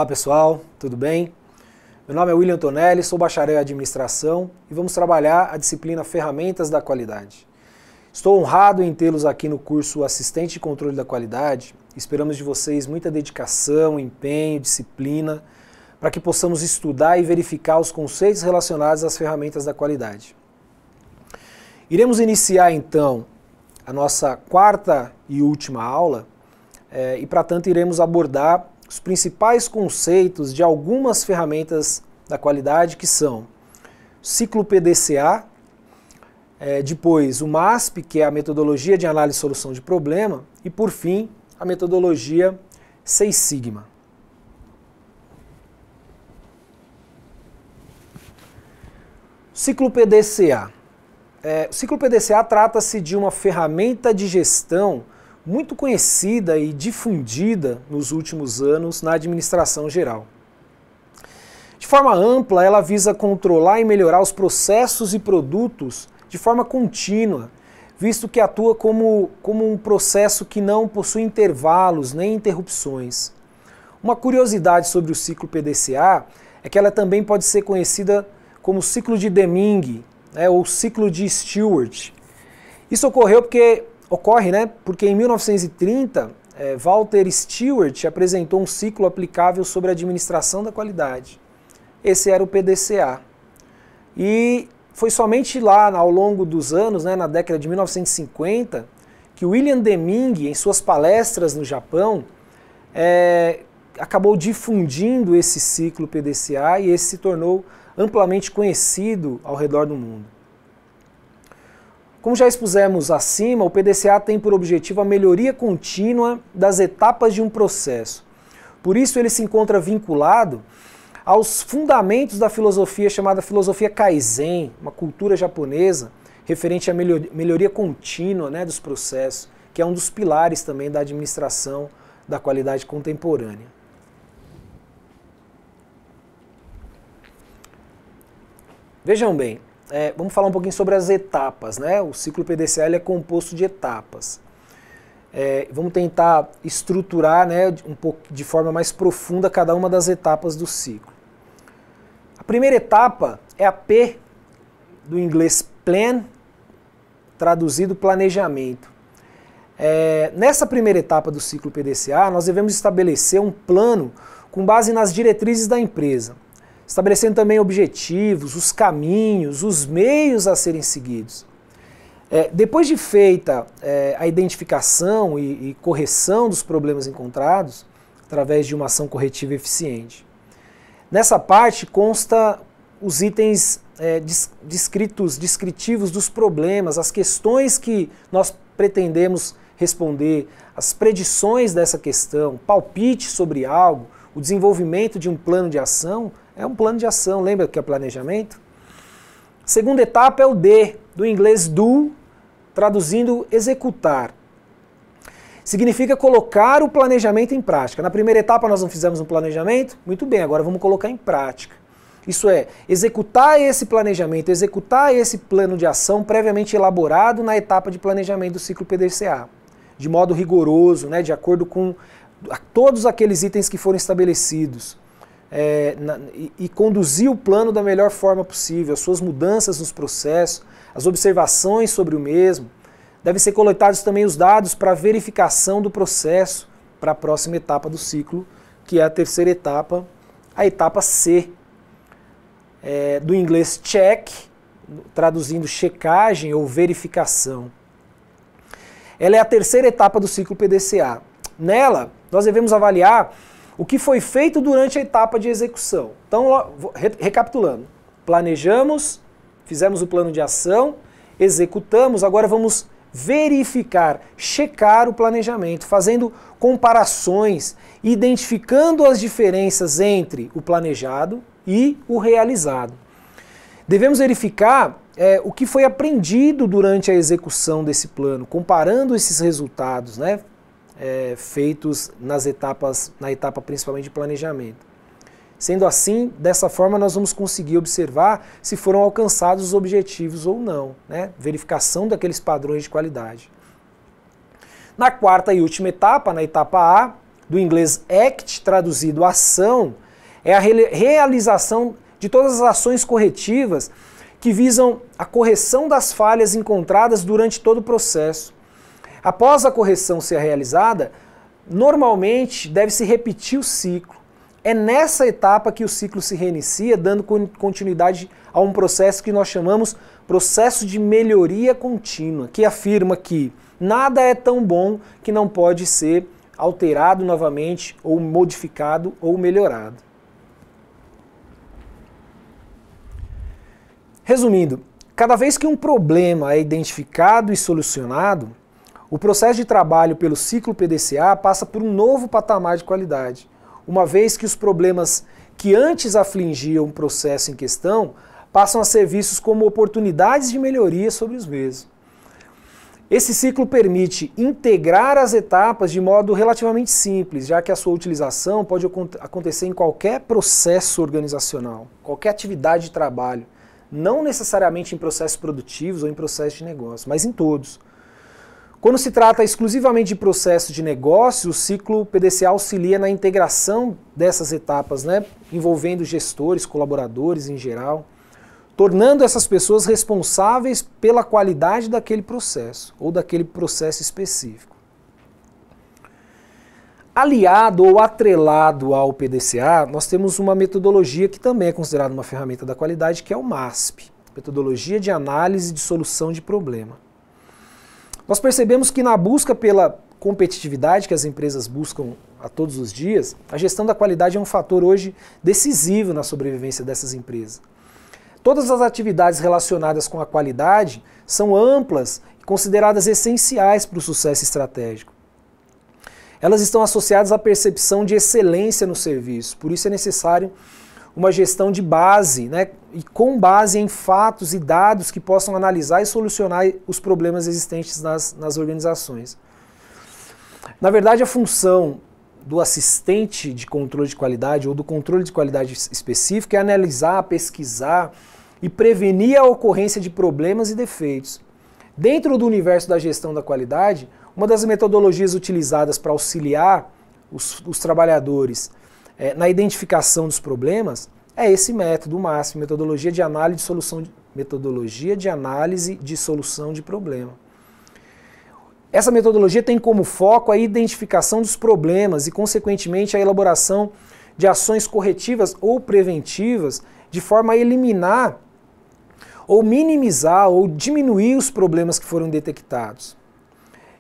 Olá pessoal, tudo bem? Meu nome é William Tonelli, sou bacharel em administração e vamos trabalhar a disciplina Ferramentas da Qualidade. Estou honrado em tê-los aqui no curso Assistente de Controle da Qualidade. Esperamos de vocês muita dedicação, empenho, disciplina, para que possamos estudar e verificar os conceitos relacionados às ferramentas da qualidade. Iremos iniciar então a nossa quarta e última aula e, para tanto, iremos abordar os principais conceitos de algumas ferramentas da qualidade, que são o ciclo PDCA, depois o MASP, que é a metodologia de análise e solução de problema, e por fim a metodologia Seis Sigma. Ciclo PDCA. O ciclo PDCA trata-se de uma ferramenta de gestão muito conhecida e difundida nos últimos anos na administração geral. De forma ampla, ela visa controlar e melhorar os processos e produtos de forma contínua, visto que atua como um processo que não possui intervalos nem interrupções. Uma curiosidade sobre o ciclo PDCA é que ela também pode ser conhecida como ciclo de Deming, ou ciclo de Stewart. Isso ocorre porque em 1930, Walter Stewart apresentou um ciclo aplicável sobre a administração da qualidade. Esse era o PDCA. E foi somente lá, ao longo dos anos, na década de 1950, que William Deming, em suas palestras no Japão, acabou difundindo esse ciclo PDCA e esse se tornou amplamente conhecido ao redor do mundo. Como já expusemos acima, o PDCA tem por objetivo a melhoria contínua das etapas de um processo. Por isso ele se encontra vinculado aos fundamentos da filosofia chamada filosofia Kaizen, uma cultura japonesa referente à melhoria contínua dos processos, que é um dos pilares também da administração da qualidade contemporânea. Vejam bem, vamos falar um pouquinho sobre as etapas. O ciclo PDCA é composto de etapas. Vamos tentar estruturar um pouco de forma mais profunda cada uma das etapas do ciclo. A primeira etapa é a P, do inglês plan, traduzido planejamento. Nessa primeira etapa do ciclo PDCA, nós devemos estabelecer um plano com base nas diretrizes da empresa, estabelecendo também objetivos, os caminhos, os meios a serem seguidos. Depois de feita a identificação e correção dos problemas encontrados, através de uma ação corretiva eficiente. Nessa parte consta os itens descritivos dos problemas, as questões que nós pretendemos responder, as predições dessa questão, palpite sobre algo, o desenvolvimento de um plano de ação. É um plano de ação, lembra que é planejamento? A segunda etapa é o D, do inglês do, traduzindo executar. Significa colocar o planejamento em prática. Na primeira etapa nós não fizemos um planejamento? Muito bem, agora vamos colocar em prática. Isso é, executar esse planejamento, executar esse plano de ação previamente elaborado na etapa de planejamento do ciclo PDCA, de modo rigoroso, de acordo com todos aqueles itens que foram estabelecidos. E conduzir o plano da melhor forma possível, as suas mudanças nos processos, as observações sobre o mesmo. Devem ser coletados também os dados para verificação do processo para a próxima etapa do ciclo, que é a terceira etapa, a etapa C, do inglês check, traduzindo checagem ou verificação. Ela é a terceira etapa do ciclo PDCA. Nela, nós devemos avaliar o que foi feito durante a etapa de execução. Então, recapitulando, planejamos, fizemos o plano de ação, executamos, agora vamos verificar, checar o planejamento, fazendo comparações, identificando as diferenças entre o planejado e o realizado. Devemos verificar o que foi aprendido durante a execução desse plano, comparando esses resultados, feitos na etapa principalmente de planejamento. Sendo assim, dessa forma nós vamos conseguir observar se foram alcançados os objetivos ou não, verificação daqueles padrões de qualidade. Na quarta e última etapa, na etapa A, do inglês act, traduzido ação, é a realização de todas as ações corretivas que visam a correção das falhas encontradas durante todo o processo. Após a correção ser realizada, normalmente deve-se repetir o ciclo. É nessa etapa que o ciclo se reinicia, dando continuidade a um processo que nós chamamos processo de melhoria contínua, que afirma que nada é tão bom que não pode ser alterado novamente, ou modificado, ou melhorado. Resumindo, cada vez que um problema é identificado e solucionado, o processo de trabalho pelo ciclo PDCA passa por um novo patamar de qualidade, uma vez que os problemas que antes afligiam o processo em questão passam a ser vistos como oportunidades de melhoria sobre os mesmos. Esse ciclo permite integrar as etapas de modo relativamente simples, já que a sua utilização pode acontecer em qualquer processo organizacional, qualquer atividade de trabalho, não necessariamente em processos produtivos ou em processos de negócio, mas em todos. Quando se trata exclusivamente de processo de negócio, o ciclo PDCA auxilia na integração dessas etapas, envolvendo gestores, colaboradores em geral, tornando essas pessoas responsáveis pela qualidade daquele processo ou daquele processo específico. Aliado ou atrelado ao PDCA, nós temos uma metodologia que também é considerada uma ferramenta da qualidade, que é o MASP, Metodologia de Análise de Solução de Problema. Nós percebemos que na busca pela competitividade que as empresas buscam a todos os dias, a gestão da qualidade é um fator hoje decisivo na sobrevivência dessas empresas. Todas as atividades relacionadas com a qualidade são amplas e consideradas essenciais para o sucesso estratégico. Elas estão associadas à percepção de excelência no serviço, por isso é necessário uma gestão de base, e com base em fatos e dados que possam analisar e solucionar os problemas existentes nas organizações. Na verdade, a função do assistente de controle de qualidade ou do controle de qualidade específico é analisar, pesquisar e prevenir a ocorrência de problemas e defeitos. Dentro do universo da gestão da qualidade, uma das metodologias utilizadas para auxiliar os trabalhadores na identificação dos problemas é esse método, o MASP, Metodologia de Análise de Solução de Problema. Essa metodologia tem como foco a identificação dos problemas e, consequentemente, a elaboração de ações corretivas ou preventivas de forma a eliminar ou minimizar ou diminuir os problemas que foram detectados.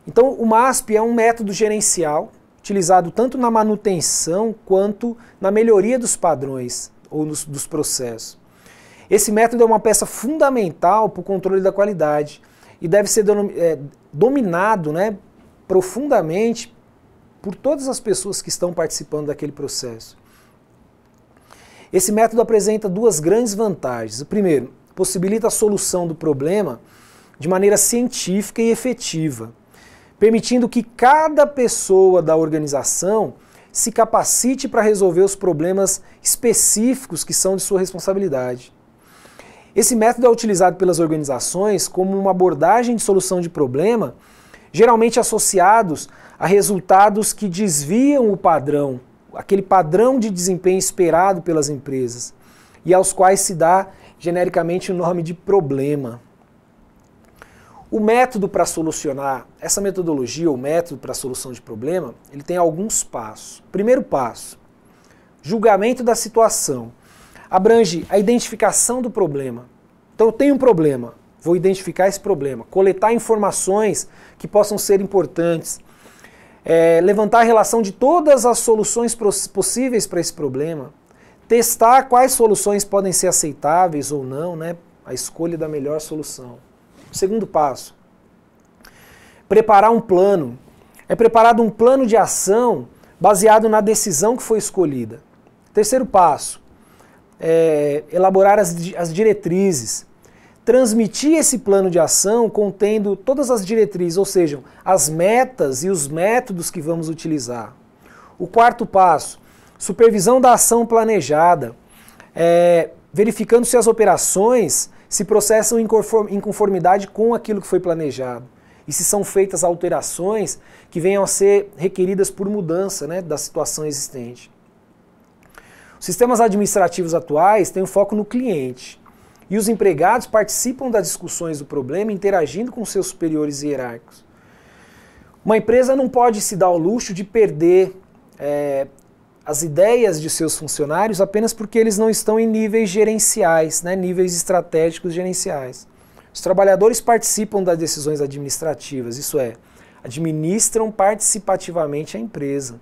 Então, o MASP é um método gerencial utilizado tanto na manutenção quanto na melhoria dos padrões ou dos processos. Esse método é uma peça fundamental para o controle da qualidade e deve ser dominado profundamente por todas as pessoas que estão participando daquele processo. Esse método apresenta duas grandes vantagens. O primeiro, possibilita a solução do problema de maneira científica e efetiva, permitindo que cada pessoa da organização se capacite para resolver os problemas específicos que são de sua responsabilidade. Esse método é utilizado pelas organizações como uma abordagem de solução de problema, geralmente associados a resultados que desviam o padrão, aquele padrão de desempenho esperado pelas empresas, e aos quais se dá genericamente o nome de problema. O método para solucionar, essa metodologia, o método para a solução de problema, ele tem alguns passos. Primeiro passo, julgamento da situação. Abrange a identificação do problema. Então eu tenho um problema, vou identificar esse problema, coletar informações que possam ser importantes, levantar a relação de todas as soluções possíveis para esse problema, testar quais soluções podem ser aceitáveis ou não, a escolha da melhor solução. Segundo passo, preparar um plano. É preparado um plano de ação baseado na decisão que foi escolhida. Terceiro passo, elaborar as diretrizes. Transmitir esse plano de ação contendo todas as diretrizes, ou seja, as metas e os métodos que vamos utilizar. O quarto passo, supervisão da ação planejada, verificando se as operações se processam em conformidade com aquilo que foi planejado. e se são feitas alterações que venham a ser requeridas por mudança, né, da situação existente. Os sistemas administrativos atuais têm um foco no cliente, e os empregados participam das discussões do problema interagindo com seus superiores hierárquicos. Uma empresa não pode se dar ao luxo de perder as ideias de seus funcionários apenas porque eles não estão em níveis gerenciais, né, níveis estratégicos gerenciais. Os trabalhadores participam das decisões administrativas, isso é, administram participativamente a empresa.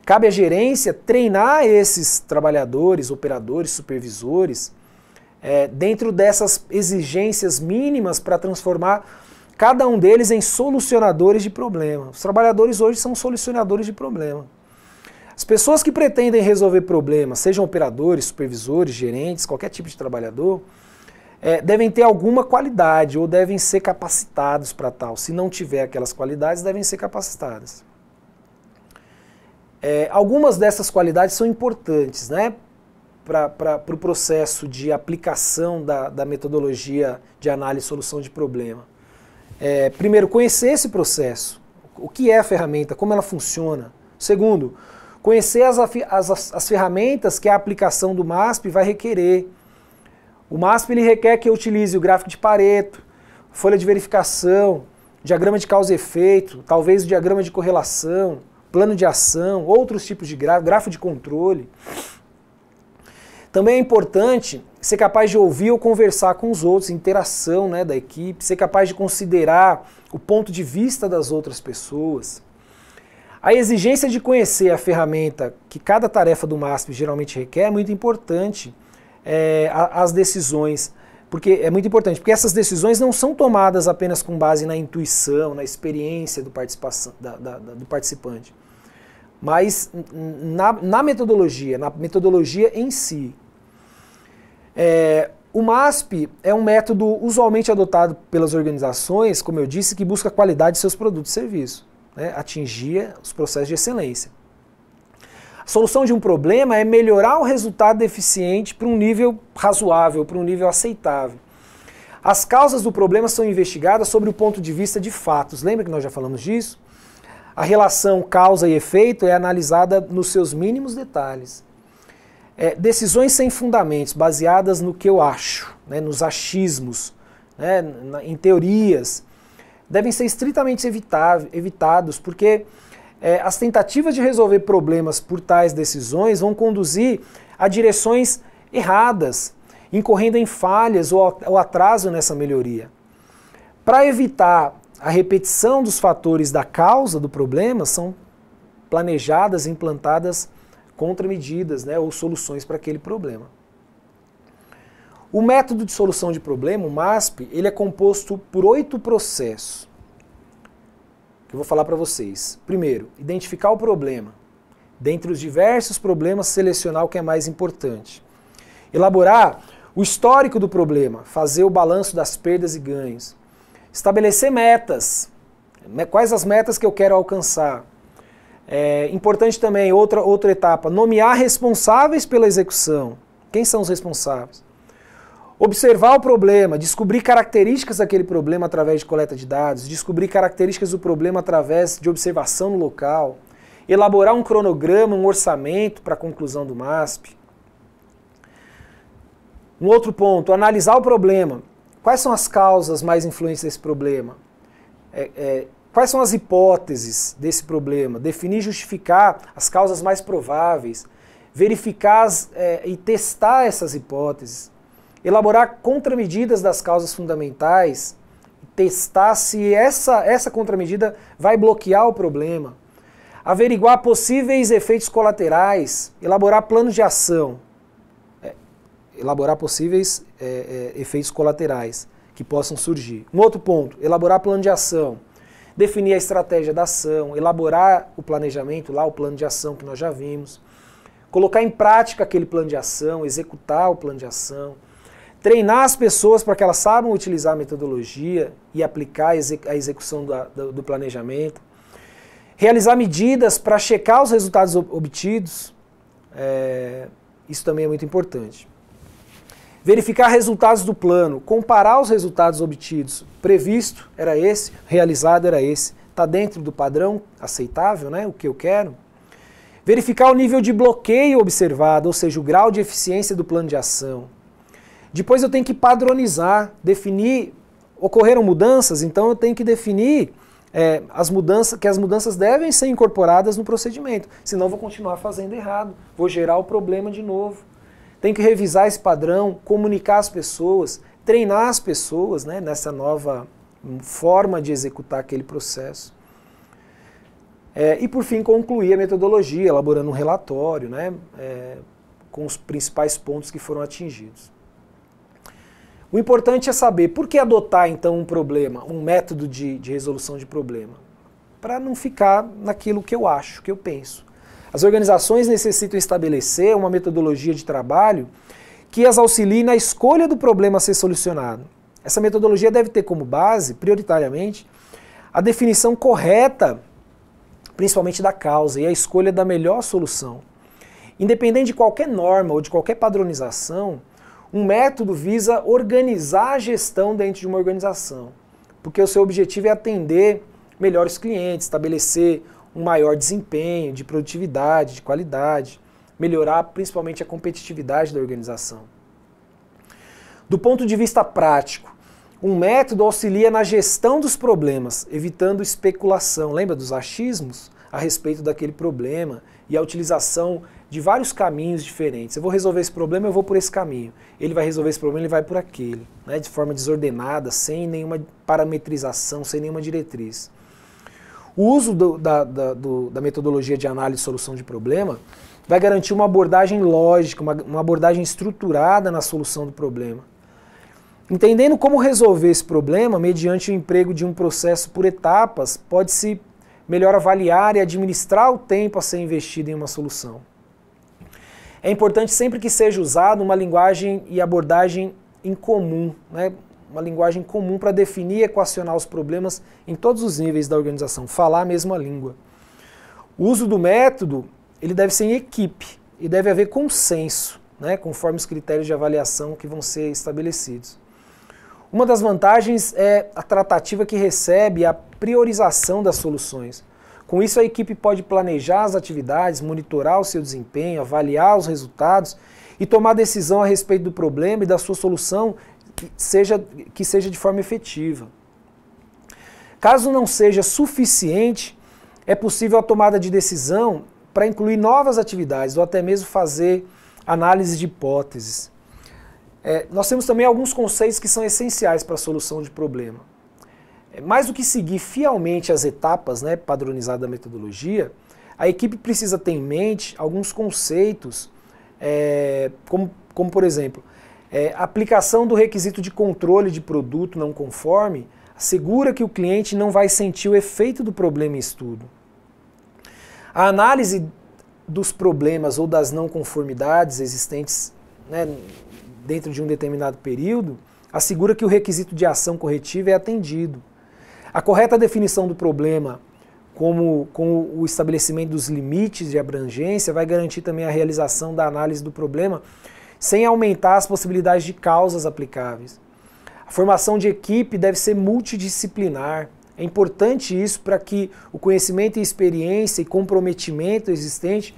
Cabe à gerência treinar esses trabalhadores, operadores, supervisores, dentro dessas exigências mínimas para transformar cada um deles em solucionadores de problema. Os trabalhadores hoje são solucionadores de problema. As pessoas que pretendem resolver problemas, sejam operadores, supervisores, gerentes, qualquer tipo de trabalhador, devem ter alguma qualidade ou devem ser capacitados para tal. Se não tiver aquelas qualidades, devem ser capacitadas. Algumas dessas qualidades são importantes, né, para o processo de aplicação da metodologia de análise e solução de problema. Primeiro, conhecer esse processo. O que é a ferramenta, como ela funciona. Segundo, conhecer as ferramentas que a aplicação do MASP vai requerer. O MASP ele requer que eu utilize o gráfico de Pareto, folha de verificação, diagrama de causa e efeito, talvez o diagrama de correlação, plano de ação, outros tipos de grafo de controle. Também é importante ser capaz de ouvir ou conversar com os outros, interação, né, da equipe, ser capaz de considerar o ponto de vista das outras pessoas. A exigência de conhecer a ferramenta que cada tarefa do MASP geralmente requer é muito importante. As decisões, porque é muito importante, porque essas decisões não são tomadas apenas com base na intuição, na experiência do participante, mas na metodologia em si. O MASP é um método usualmente adotado pelas organizações, como eu disse, que busca a qualidade de seus produtos e serviços, né, atingir os processos de excelência. A solução de um problema é melhorar o resultado eficiente para um nível razoável, para um nível aceitável. As causas do problema são investigadas sobre o ponto de vista de fatos. Lembra que nós já falamos disso? A relação causa e efeito é analisada nos seus mínimos detalhes. Decisões sem fundamentos, baseadas no que eu acho, né, nos achismos, né, em teorias, devem ser estritamente evitados, porque as tentativas de resolver problemas por tais decisões vão conduzir a direções erradas, incorrendo em falhas ou atraso nessa melhoria. Para evitar a repetição dos fatores da causa do problema, são planejadas e implantadas contramedidas, né, ou soluções para aquele problema. O método de solução de problema, o MASP, ele é composto por 8 processos, que eu vou falar para vocês. Primeiro, identificar o problema. Dentre os diversos problemas, selecionar o que é mais importante. Elaborar o histórico do problema, fazer o balanço das perdas e ganhos. Estabelecer metas. Quais as metas que eu quero alcançar? Importante também, outra etapa, nomear responsáveis pela execução. Quem são os responsáveis? Observar o problema, descobrir características daquele problema através de coleta de dados, descobrir características do problema através de observação no local, elaborar um cronograma, um orçamento para a conclusão do MASP. Um outro ponto, analisar o problema. Quais são as causas mais influentes desse problema? Quais são as hipóteses desse problema? Definir e justificar as causas mais prováveis, verificar e testar essas hipóteses. Elaborar contramedidas das causas fundamentais, testar se essa contramedida vai bloquear o problema, averiguar possíveis efeitos colaterais, elaborar planos de ação, elaborar possíveis efeitos colaterais que possam surgir. Um outro ponto, elaborar plano de ação, definir a estratégia da ação, elaborar o planejamento, lá o plano de ação que nós já vimos, colocar em prática aquele plano de ação, executar o plano de ação, treinar as pessoas para que elas saibam utilizar a metodologia e aplicar a execução do planejamento. Realizar medidas para checar os resultados obtidos. Isso também é muito importante. Verificar resultados do plano, comparar os resultados obtidos. Previsto era esse, realizado era esse. Está dentro do padrão aceitável, né? O que eu quero. Verificar o nível de bloqueio observado, ou seja, o grau de eficiência do plano de ação. Depois eu tenho que padronizar, definir, ocorreram mudanças, então eu tenho que definir que as mudanças devem ser incorporadas no procedimento, senão eu vou continuar fazendo errado, vou gerar o problema de novo. Tem que revisar esse padrão, comunicar às pessoas, treinar as pessoas, né, nessa nova forma de executar aquele processo. E por fim concluir a metodologia, elaborando um relatório, né, com os principais pontos que foram atingidos. O importante é saber por que adotar então um problema, um método de resolução de problema, para não ficar naquilo que eu acho, que eu penso. As organizações necessitam estabelecer uma metodologia de trabalho que as auxilie na escolha do problema a ser solucionado. Essa metodologia deve ter como base, prioritariamente, a definição correta, principalmente da causa, e a escolha da melhor solução. Independente de qualquer norma ou de qualquer padronização, um método visa organizar a gestão dentro de uma organização, porque o seu objetivo é atender melhor os clientes, estabelecer um maior desempenho de produtividade, de qualidade, melhorar principalmente a competitividade da organização. Do ponto de vista prático, um método auxilia na gestão dos problemas, evitando especulação. Lembra dos achismos a respeito daquele problema e a utilização de vários caminhos diferentes. Eu vou resolver esse problema, eu vou por esse caminho. Ele vai resolver esse problema, ele vai por aquele, né, de forma desordenada, sem nenhuma parametrização, sem nenhuma diretriz. O uso da metodologia de análise e solução de problema vai garantir uma abordagem lógica, uma abordagem estruturada na solução do problema. Entendendo como resolver esse problema, mediante o emprego de um processo por etapas, pode-se melhor avaliar e administrar o tempo a ser investido em uma solução. É importante sempre que seja usado uma linguagem e abordagem em comum, né? Uma linguagem comum para definir e equacionar os problemas em todos os níveis da organização, falar a mesma língua. O uso do método ele deve ser em equipe e deve haver consenso, né? Conforme os critérios de avaliação que vão ser estabelecidos. Uma das vantagens é a tratativa que recebe a priorização das soluções. Com isso, a equipe pode planejar as atividades, monitorar o seu desempenho, avaliar os resultados e tomar decisão a respeito do problema e da sua solução que seja de forma efetiva. Caso não seja suficiente, é possível a tomada de decisão para incluir novas atividades ou até mesmo fazer análise de hipóteses. Nós temos também alguns conceitos que são essenciais para a solução de problema. Mais do que seguir fielmente as etapas, né, padronizadas da metodologia, a equipe precisa ter em mente alguns conceitos, como por exemplo, a aplicação do requisito de controle de produto não conforme assegura que o cliente não vai sentir o efeito do problema em estudo. A análise dos problemas ou das não conformidades existentes, né, dentro de um determinado período, assegura que o requisito de ação corretiva é atendido. A correta definição do problema, com o estabelecimento dos limites de abrangência, vai garantir também a realização da análise do problema, sem aumentar as possibilidades de causas aplicáveis. A formação de equipe deve ser multidisciplinar. É importante isso para que o conhecimento e experiência e comprometimento existente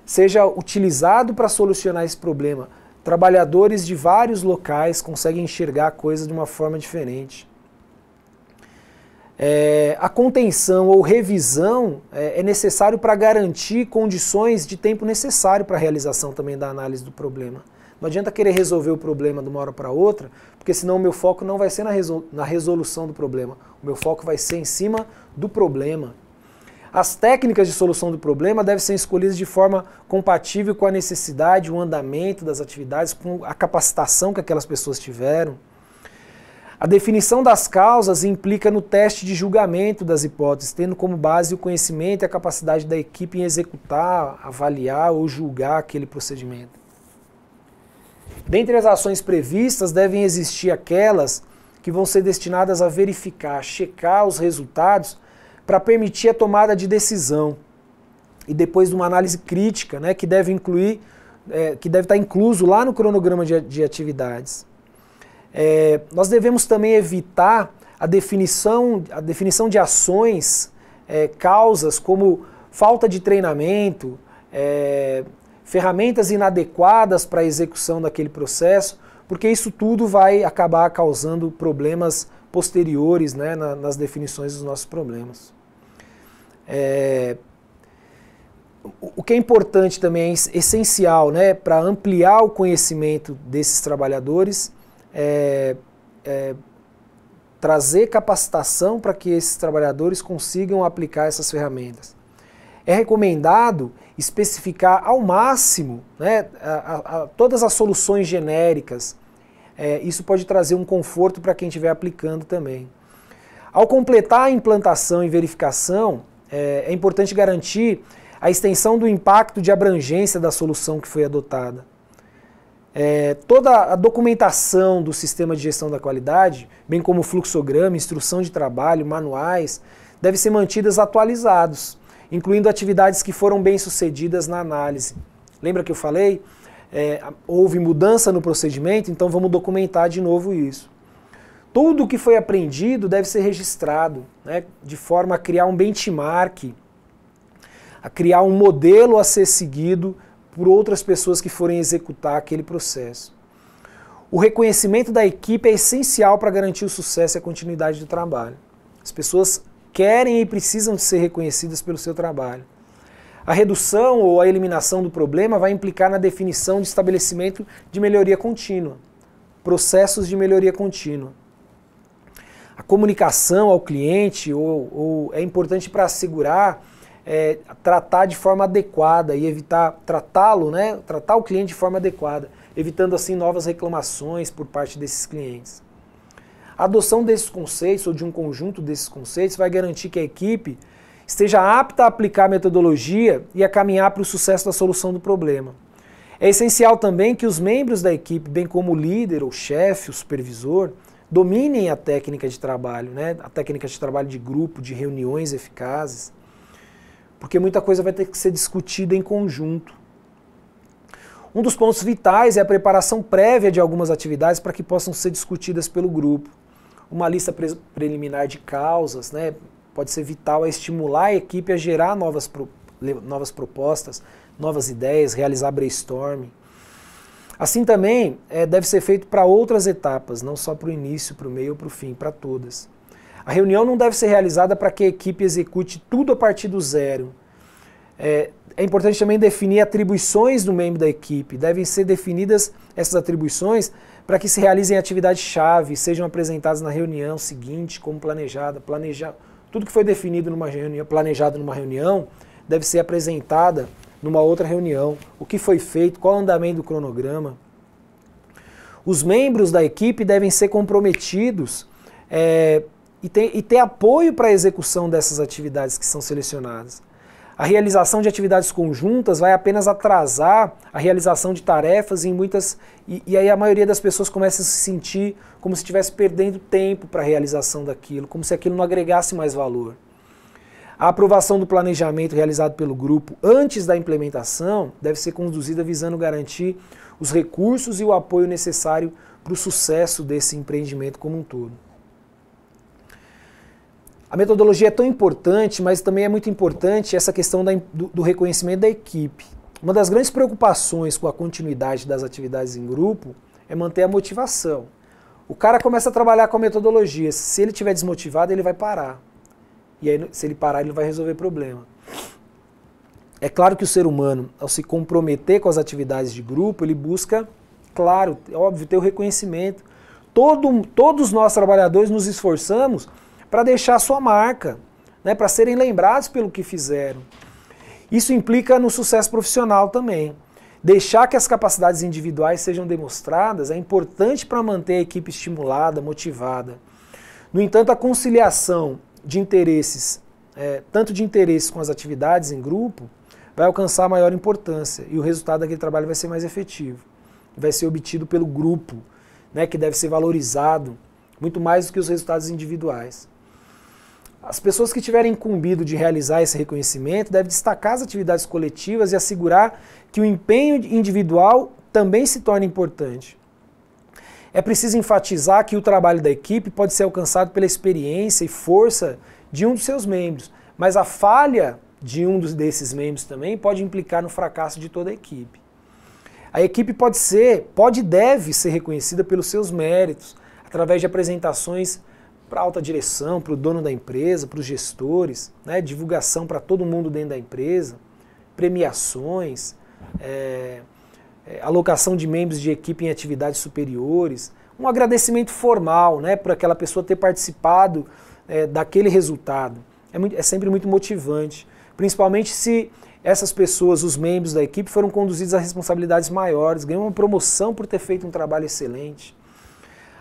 seja utilizado para solucionar esse problema. Trabalhadores de vários locais conseguem enxergar a coisa de uma forma diferente. A contenção ou revisão é necessário para garantir condições de tempo necessário para a realização também da análise do problema. Não adianta querer resolver o problema de uma hora para outra, porque senão o meu foco não vai ser na resolução do problema. O meu foco vai ser em cima do problema. As técnicas de solução do problema devem ser escolhidas de forma compatível com a necessidade, o andamento das atividades, com a capacitação que aquelas pessoas tiveram. A definição das causas implica no teste de julgamento das hipóteses, tendo como base o conhecimento e a capacidade da equipe em executar, avaliar ou julgar aquele procedimento. Dentre as ações previstas, devem existir aquelas que vão ser destinadas a verificar, checar os resultados para permitir a tomada de decisão. E depois de uma análise crítica, né, que deve incluir que deve estar incluso lá no cronograma de atividades. Nós devemos também evitar a definição de ações, causas como falta de treinamento, ferramentas inadequadas para a execução daquele processo, porque isso tudo vai acabar causando problemas posteriores, né, nas definições dos nossos problemas. O que é importante também, é essencial, né, para ampliar o conhecimento desses trabalhadores, trazer capacitação para que esses trabalhadores consigam aplicar essas ferramentas. É recomendado especificar ao máximo, né, todas as soluções genéricas. Isso pode trazer um conforto para quem estiver aplicando também. Ao completar a implantação e verificação, é importante garantir a extensão do impacto de abrangência da solução que foi adotada. Toda a documentação do sistema de gestão da qualidade, bem como fluxograma, instrução de trabalho, manuais, devem ser mantidas atualizados, incluindo atividades que foram bem-sucedidas na análise. Lembra que eu falei? Houve mudança no procedimento, então vamos documentar de novo isso. Tudo o que foi aprendido deve ser registrado, né, de forma a criar um benchmark, a criar um modelo a ser seguido por outras pessoas que forem executar aquele processo. O reconhecimento da equipe é essencial para garantir o sucesso e a continuidade do trabalho. As pessoas querem e precisam de ser reconhecidas pelo seu trabalho. A redução ou a eliminação do problema vai implicar na definição de estabelecimento de melhoria contínua, processos de melhoria contínua. A comunicação ao cliente é importante para assegurar tratar de forma adequada e evitar tratá-lo, né, tratar o cliente de forma adequada, evitando assim novas reclamações por parte desses clientes. A adoção desses conceitos ou de um conjunto desses conceitos vai garantir que a equipe esteja apta a aplicar a metodologia e a caminhar para o sucesso da solução do problema. É essencial também que os membros da equipe, bem como o líder, o chefe, o supervisor, dominem a técnica de trabalho, né, a técnica de trabalho de grupo, de reuniões eficazes, porque muita coisa vai ter que ser discutida em conjunto. Um dos pontos vitais é a preparação prévia de algumas atividades para que possam ser discutidas pelo grupo. Uma lista preliminar de causas, né, pode ser vital a estimular a equipe a gerar novas propostas, novas ideias, realizar brainstorming. Assim também deve ser feito para outras etapas, não só para o início, para o meio ou para o fim, para todas. A reunião não deve ser realizada para que a equipe execute tudo a partir do zero. É importante também definir atribuições do membro da equipe. Devem ser definidas essas atribuições para que se realizem atividades-chave, sejam apresentadas na reunião seguinte, como planejada. Tudo que foi definido numa reunião, planejado numa reunião, deve ser apresentada numa outra reunião. O que foi feito, qual o andamento do cronograma. Os membros da equipe devem ser comprometidos e ter apoio para a execução dessas atividades que são selecionadas. A realização de atividades conjuntas vai apenas atrasar a realização de tarefas e aí a maioria das pessoas começa a se sentir como se estivesse perdendo tempo para a realização daquilo, como se aquilo não agregasse mais valor. A aprovação do planejamento realizado pelo grupo antes da implementação deve ser conduzida visando garantir os recursos e o apoio necessário para o sucesso desse empreendimento como um todo. A metodologia é tão importante, mas também é muito importante essa questão do reconhecimento da equipe. Uma das grandes preocupações com a continuidade das atividades em grupo é manter a motivação. O cara começa a trabalhar com a metodologia, se ele estiver desmotivado, ele vai parar. E aí, se ele parar, ele não vai resolver problema. É claro que o ser humano, ao se comprometer com as atividades de grupo, ele busca, claro, é óbvio, ter o reconhecimento. Todos nós trabalhadores nos esforçamos para deixar a sua marca, né, para serem lembrados pelo que fizeram. Isso implica no sucesso profissional também. Deixar que as capacidades individuais sejam demonstradas é importante para manter a equipe estimulada, motivada. No entanto, a conciliação de interesses, tanto de interesses com as atividades em grupo, vai alcançar maior importância e o resultado daquele trabalho vai ser mais efetivo. Vai ser obtido pelo grupo, né, que deve ser valorizado muito mais do que os resultados individuais. As pessoas que tiverem incumbido de realizar esse reconhecimento devem destacar as atividades coletivas e assegurar que o empenho individual também se torne importante. É preciso enfatizar que o trabalho da equipe pode ser alcançado pela experiência e força de um dos seus membros, mas a falha de um desses membros também pode implicar no fracasso de toda a equipe. A equipe pode e deve ser reconhecida pelos seus méritos, através de apresentações para a alta direção, para o dono da empresa, para os gestores, né, divulgação para todo mundo dentro da empresa, premiações, alocação de membros de equipe em atividades superiores, um agradecimento formal, né, por aquela pessoa ter participado daquele resultado. É sempre muito motivante, principalmente se essas pessoas, os membros da equipe, foram conduzidos a responsabilidades maiores, ganham uma promoção por ter feito um trabalho excelente.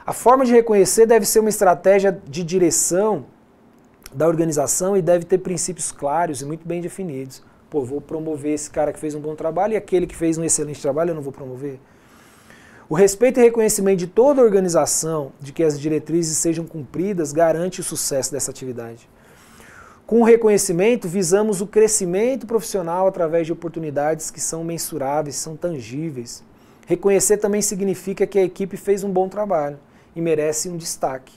A forma de reconhecer deve ser uma estratégia de direção da organização e deve ter princípios claros e muito bem definidos. Pô, vou promover esse cara que fez um bom trabalho e aquele que fez um excelente trabalho eu não vou promover. O respeito e reconhecimento de toda a organização, de que as diretrizes sejam cumpridas, garante o sucesso dessa atividade. Com o reconhecimento, visamos o crescimento profissional através de oportunidades que são mensuráveis, são tangíveis. Reconhecer também significa que a equipe fez um bom trabalho e merece um destaque.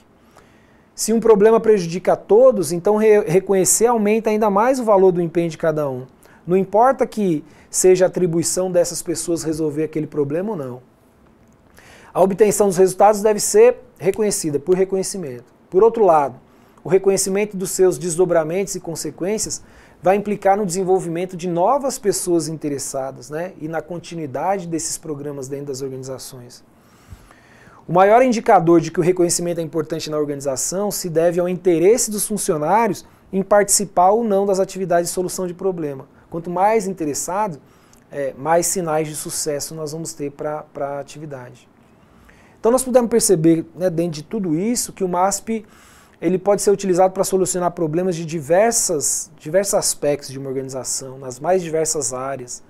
Se um problema prejudica a todos, então reconhecer aumenta ainda mais o valor do empenho de cada um. Não importa que seja a atribuição dessas pessoas resolver aquele problema ou não. A obtenção dos resultados deve ser reconhecida por reconhecimento. Por outro lado, o reconhecimento dos seus desdobramentos e consequências vai implicar no desenvolvimento de novas pessoas interessadas, né, e na continuidade desses programas dentro das organizações. O maior indicador de que o reconhecimento é importante na organização se deve ao interesse dos funcionários em participar ou não das atividades de solução de problema. Quanto mais interessado, mais sinais de sucesso nós vamos ter para a atividade. Então nós pudemos perceber, né, dentro de tudo isso, que o MASP ele pode ser utilizado para solucionar problemas de diversos aspectos de uma organização, nas mais diversas áreas.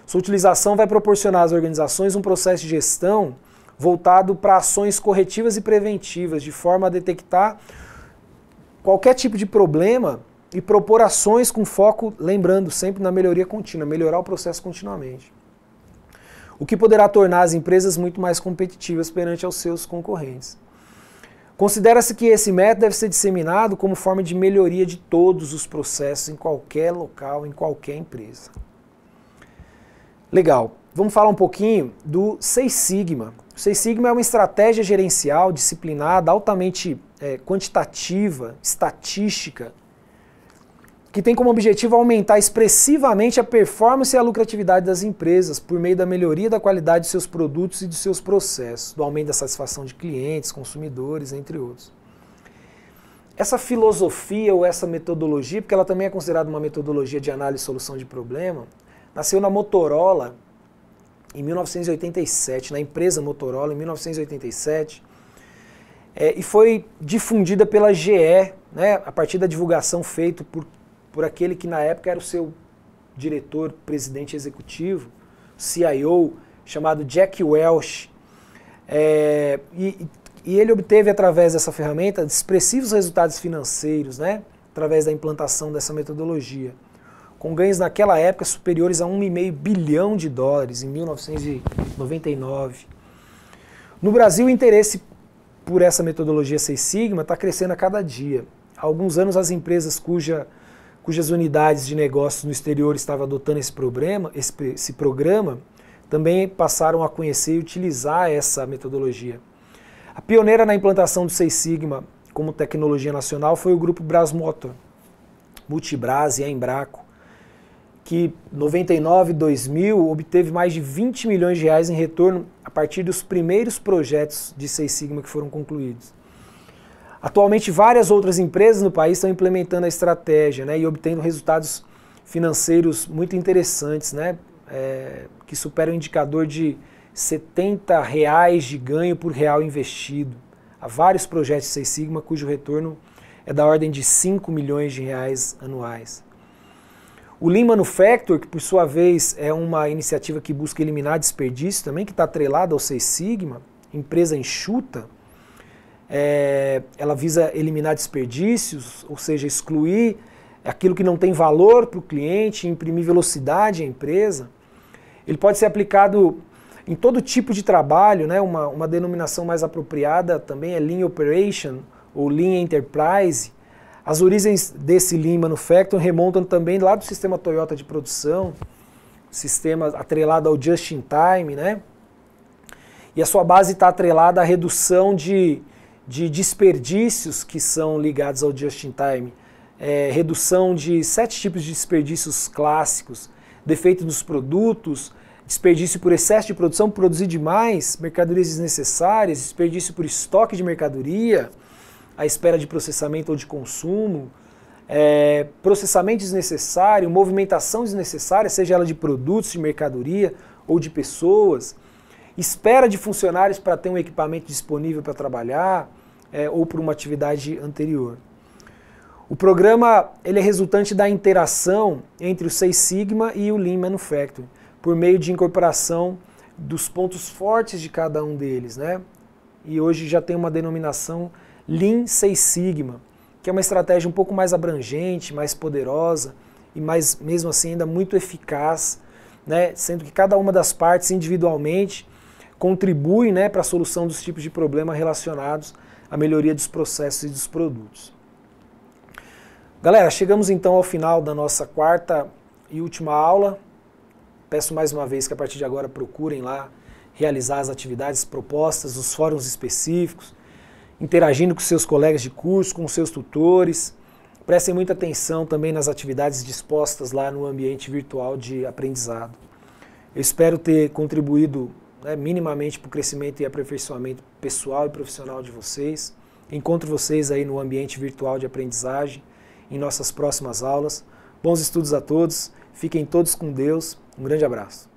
Sua utilização vai proporcionar às organizações um processo de gestão voltado para ações corretivas e preventivas, de forma a detectar qualquer tipo de problema e propor ações com foco, lembrando sempre na melhoria contínua, melhorar o processo continuamente. O que poderá tornar as empresas muito mais competitivas perante aos seus concorrentes. Considera-se que esse método deve ser disseminado como forma de melhoria de todos os processos em qualquer local, em qualquer empresa. Legal. Vamos falar um pouquinho do Seis Sigma. O Seis Sigma é uma estratégia gerencial, disciplinada, altamente quantitativa, estatística, que tem como objetivo aumentar expressivamente a performance e a lucratividade das empresas por meio da melhoria da qualidade de seus produtos e de seus processos, do aumento da satisfação de clientes, consumidores, entre outros. Essa filosofia ou essa metodologia, porque ela também é considerada uma metodologia de análise e solução de problema, nasceu na Motorola em 1987, na empresa Motorola em 1987, e foi difundida pela GE, né, a partir da divulgação feita por aquele que na época era o seu diretor, presidente executivo, CIO, chamado Jack Welch. E ele obteve, através dessa ferramenta, expressivos resultados financeiros, né, através da implantação dessa metodologia, com ganhos naquela época superiores a $1,5 bilhão em 1999. No Brasil, o interesse por essa metodologia Seis Sigma está crescendo a cada dia. Há alguns anos, as empresas cujas unidades de negócios no exterior estavam adotando esse programa também passaram a conhecer e utilizar essa metodologia. A pioneira na implantação do Seis Sigma como tecnologia nacional foi o grupo Brasmotor, Multibras e a Embraco, que em 99 e 2000 obteve mais de R$20 milhões em retorno a partir dos primeiros projetos de Seis Sigma que foram concluídos. Atualmente, várias outras empresas no país estão implementando a estratégia, né, e obtendo resultados financeiros muito interessantes, né, que superam o indicador de R$70 de ganho por real investido. Há vários projetos de Seis Sigma cujo retorno é da ordem de R$5 milhões anuais. O Lean Manufacturing, que por sua vez é uma iniciativa que busca eliminar desperdício também, que está atrelada ao Seis Sigma, empresa enxuta, ela visa eliminar desperdícios, ou seja, excluir aquilo que não tem valor para o cliente, imprimir velocidade à empresa. Ele pode ser aplicado em todo tipo de trabalho, né? Uma denominação mais apropriada também é Lean Operation ou Lean Enterprise. As origens desse Lean Manufacturing remontam também lá do sistema Toyota de produção, sistema atrelado ao Just in Time, né? E a sua base está atrelada à redução de desperdícios que são ligados ao Just in Time. Redução de 7 tipos de desperdícios clássicos: defeito dos produtos, desperdício por excesso de produção, produzir demais, mercadorias desnecessárias, desperdício por estoque de mercadoria, à espera de processamento ou de consumo, processamento desnecessário, movimentação desnecessária, seja ela de produtos, de mercadoria ou de pessoas, espera de funcionários para ter um equipamento disponível para trabalhar ou por uma atividade anterior. O programa ele é resultante da interação entre o Six Sigma e o Lean Manufacturing, por meio de incorporação dos pontos fortes de cada um deles, né? E hoje já tem uma denominação Lean Six Sigma, que é uma estratégia um pouco mais abrangente, mais poderosa e mesmo assim ainda muito eficaz, né? Sendo que cada uma das partes individualmente contribui, né, para a solução dos tipos de problema relacionados à melhoria dos processos e dos produtos. Galera, chegamos então ao final da nossa 4ª e última aula. Peço mais uma vez que a partir de agora procurem lá realizar as atividades propostas, os fóruns específicos, interagindo com seus colegas de curso, com seus tutores. Prestem muita atenção também nas atividades dispostas lá no ambiente virtual de aprendizado. Eu espero ter contribuído, né, minimamente para o crescimento e aperfeiçoamento pessoal e profissional de vocês. Encontro vocês aí no ambiente virtual de aprendizagem em nossas próximas aulas. Bons estudos a todos, fiquem todos com Deus, um grande abraço.